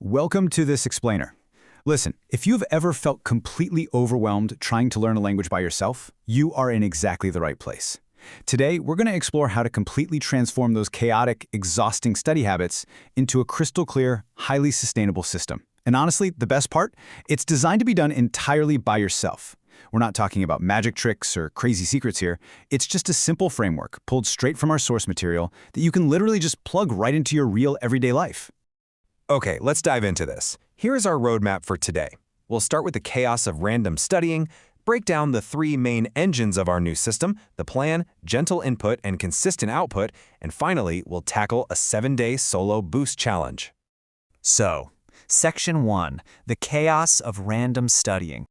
Welcome to this explainer. Listen, if you've ever felt completely overwhelmed trying to learn a language by yourself, you are in exactly the right place. Today, we're going to explore how to completely transform those chaotic, exhausting study habits into a crystal clear, highly sustainable system. And honestly, the best part? It's designed to be done entirely by yourself. We're not talking about magic tricks or crazy secrets here. It's just a simple framework pulled straight from our source material that you can literally just plug right into your real everyday life. Okay, let's dive into this. Here is our roadmap for today. We'll start with the chaos of random studying, break down the three main engines of our new system, the plan, gentle input, and consistent output, and finally, we'll tackle a 7-day solo boost challenge. So, Section 1, the chaos of random studying.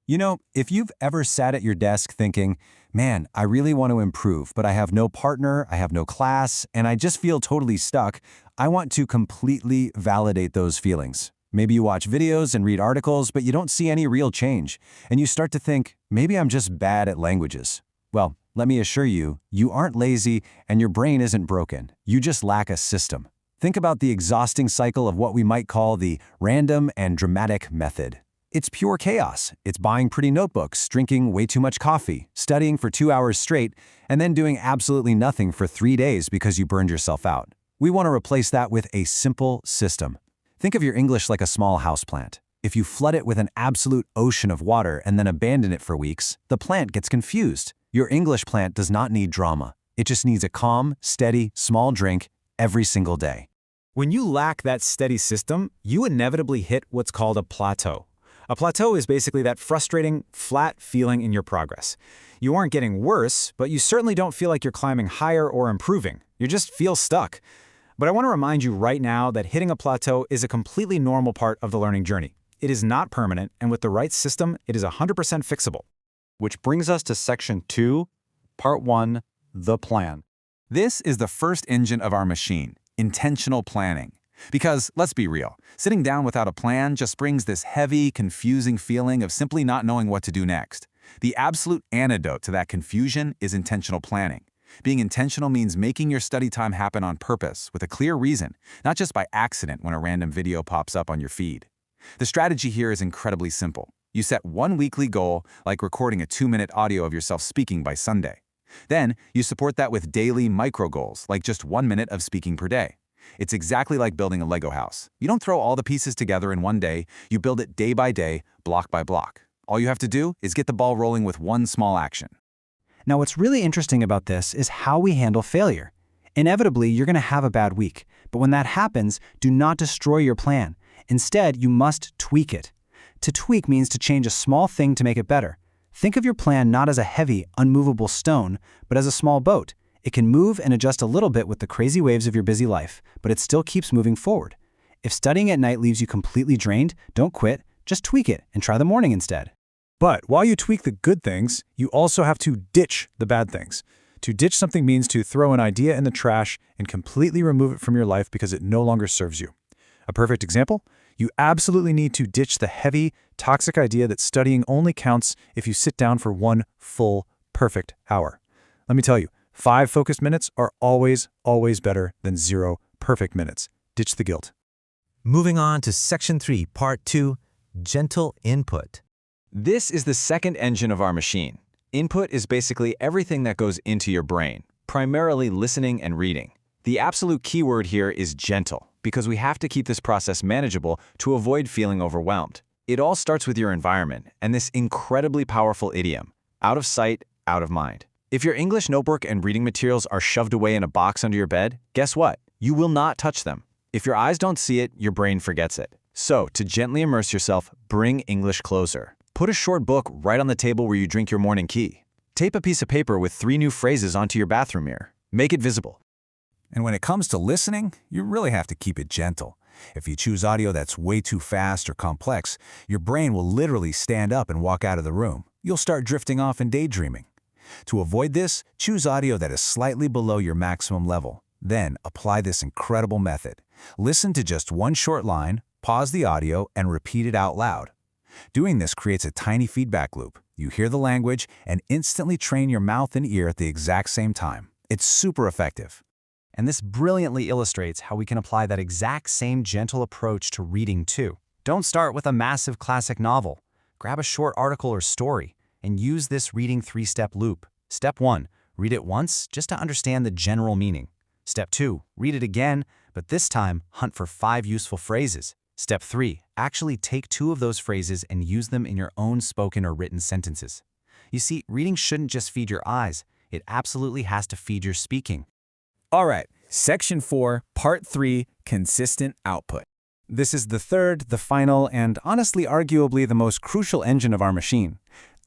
You know, if you've ever sat at your desk thinking, man, I really want to improve, but I have no partner, I have no class, and I just feel totally stuck, I want to completely validate those feelings. Maybe you watch videos and read articles, but you don't see any real change, and you start to think, maybe I'm just bad at languages. Well, let me assure you, you aren't lazy and your brain isn't broken. You just lack a system. Think about the exhausting cycle of what we might call the random and dramatic method. It's pure chaos. It's buying pretty notebooks, drinking way too much coffee, studying for 2 hours straight, and then doing absolutely nothing for 3 days because you burned yourself out. We want to replace that with a simple system. Think of your English like a small houseplant. If you flood it with an absolute ocean of water and then abandon it for weeks, the plant gets confused. Your English plant does not need drama. It just needs a calm, steady, small drink every single day. When you lack that steady system, you inevitably hit what's called a plateau. A plateau is basically that frustrating, flat feeling in your progress. You aren't getting worse, but you certainly don't feel like you're climbing higher or improving. You just feel stuck. But I want to remind you right now that hitting a plateau is a completely normal part of the learning journey. It is not permanent, and with the right system, it is 100% fixable. Which brings us to Section 2, Part 1, the plan. This is the first engine of our machine, intentional planning. Because, let's be real, sitting down without a plan just brings this heavy, confusing feeling of simply not knowing what to do next. The absolute antidote to that confusion is intentional planning. Being intentional means making your study time happen on purpose, with a clear reason, not just by accident when a random video pops up on your feed. The strategy here is incredibly simple. You set one weekly goal, like recording a 2-minute audio of yourself speaking by Sunday. Then, you support that with daily micro-goals, like just 1 minute of speaking per day. It's exactly like building a Lego house. You don't throw all the pieces together in one day, you build it day by day, block by block. All you have to do is get the ball rolling with one small action. Now, what's really interesting about this is how we handle failure. Inevitably, you're going to have a bad week, but when that happens, do not destroy your plan. Instead, you must tweak it. To tweak means to change a small thing to make it better. Think of your plan not as a heavy, unmovable stone, but as a small boat. It can move and adjust a little bit with the crazy waves of your busy life, but it still keeps moving forward. If studying at night leaves you completely drained, don't quit, just tweak it and try the morning instead. But while you tweak the good things, you also have to ditch the bad things. To ditch something means to throw an idea in the trash and completely remove it from your life because it no longer serves you. A perfect example? You absolutely need to ditch the heavy, toxic idea that studying only counts if you sit down for one full, perfect hour. Let me tell you, 5 focused minutes are always, always better than 0 perfect minutes. Ditch the guilt. Moving on to Section 3, Part 2, gentle input. This is the second engine of our machine. Input is basically everything that goes into your brain, primarily listening and reading. The absolute key word here is gentle, because we have to keep this process manageable to avoid feeling overwhelmed. It all starts with your environment and this incredibly powerful idiom, out of sight, out of mind. If your English notebook and reading materials are shoved away in a box under your bed, guess what? You will not touch them. If your eyes don't see it, your brain forgets it. So, to gently immerse yourself, bring English closer. Put a short book right on the table where you drink your morning tea. Tape a piece of paper with 3 new phrases onto your bathroom mirror. Make it visible. And when it comes to listening, you really have to keep it gentle. If you choose audio that's way too fast or complex, your brain will literally stand up and walk out of the room. You'll start drifting off and daydreaming. To avoid this, choose audio that is slightly below your maximum level. Then, apply this incredible method. Listen to just one short line, pause the audio, and repeat it out loud. Doing this creates a tiny feedback loop. You hear the language and instantly train your mouth and ear at the exact same time. It's super effective. And this brilliantly illustrates how we can apply that exact same gentle approach to reading too. Don't start with a massive classic novel. Grab a short article or story and use this reading 3-step loop. Step 1, read it once just to understand the general meaning. Step 2, read it again, but this time hunt for 5 useful phrases. Step 3, actually take 2 of those phrases and use them in your own spoken or written sentences. You see, reading shouldn't just feed your eyes, it absolutely has to feed your speaking. All right, Section 4, Part 3, Consistent Output. This is the third, the final, and honestly arguably the most crucial engine of our machine.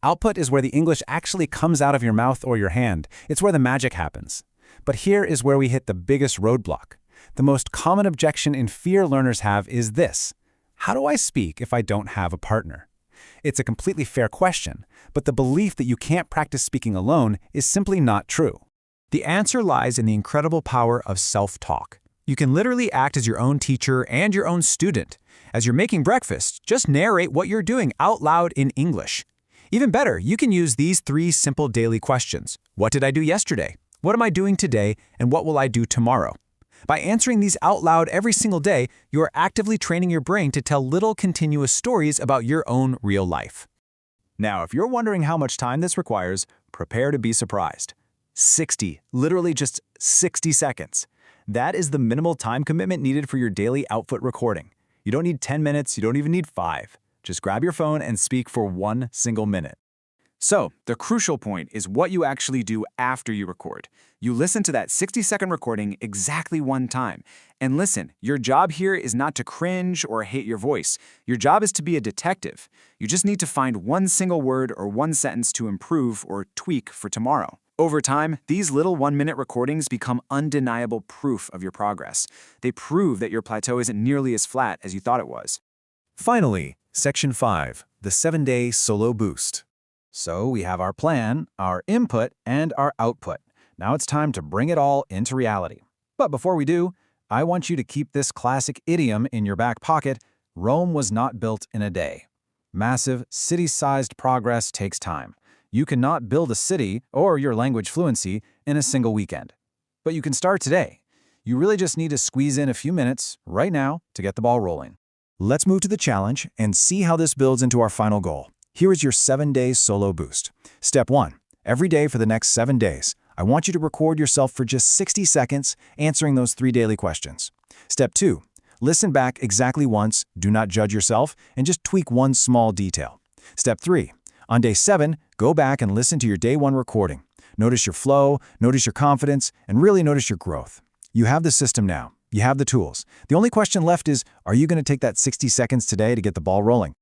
Output is where the English actually comes out of your mouth or your hand. It's where the magic happens. But here is where we hit the biggest roadblock. The most common objection and fear learners have is this: how do I speak if I don't have a partner? It's a completely fair question, but the belief that you can't practice speaking alone is simply not true. The answer lies in the incredible power of self-talk. You can literally act as your own teacher and your own student. As you're making breakfast, just narrate what you're doing out loud in English. Even better, you can use these 3 simple daily questions. What did I do yesterday? What am I doing today? And what will I do tomorrow? By answering these out loud every single day, you are actively training your brain to tell little continuous stories about your own real life. Now, if you're wondering how much time this requires, prepare to be surprised. 60, literally just 60 seconds. That is the minimal time commitment needed for your daily output recording. You don't need 10 minutes, you don't even need 5. Just grab your phone and speak for 1 single minute. So, the crucial point is what you actually do after you record. You listen to that 60-second recording exactly 1 time. And listen, your job here is not to cringe or hate your voice. Your job is to be a detective. You just need to find 1 single word or 1 sentence to improve or tweak for tomorrow. Over time, these little 1-minute recordings become undeniable proof of your progress. They prove that your plateau isn't nearly as flat as you thought it was. Finally, Section 5, the 7-day solo boost. So we have our plan, our input, and our output. Now it's time to bring it all into reality. But before we do, I want you to keep this classic idiom in your back pocket: Rome was not built in a day. Massive, city-sized progress takes time. You cannot build a city or your language fluency in a single weekend. But you can start today. You really just need to squeeze in a few minutes right now to get the ball rolling. Let's move to the challenge and see how this builds into our final goal. Here is your 7-day solo boost. Step 1. Every day for the next 7 days, I want you to record yourself for just 60 seconds answering those 3 daily questions. Step 2. Listen back exactly once, do not judge yourself, and just tweak 1 small detail. Step 3. On day 7, go back and listen to your day 1 recording. Notice your flow, notice your confidence, and really notice your growth. You have the system now. You have the tools. The only question left is, are you going to take that 60 seconds today to get the ball rolling?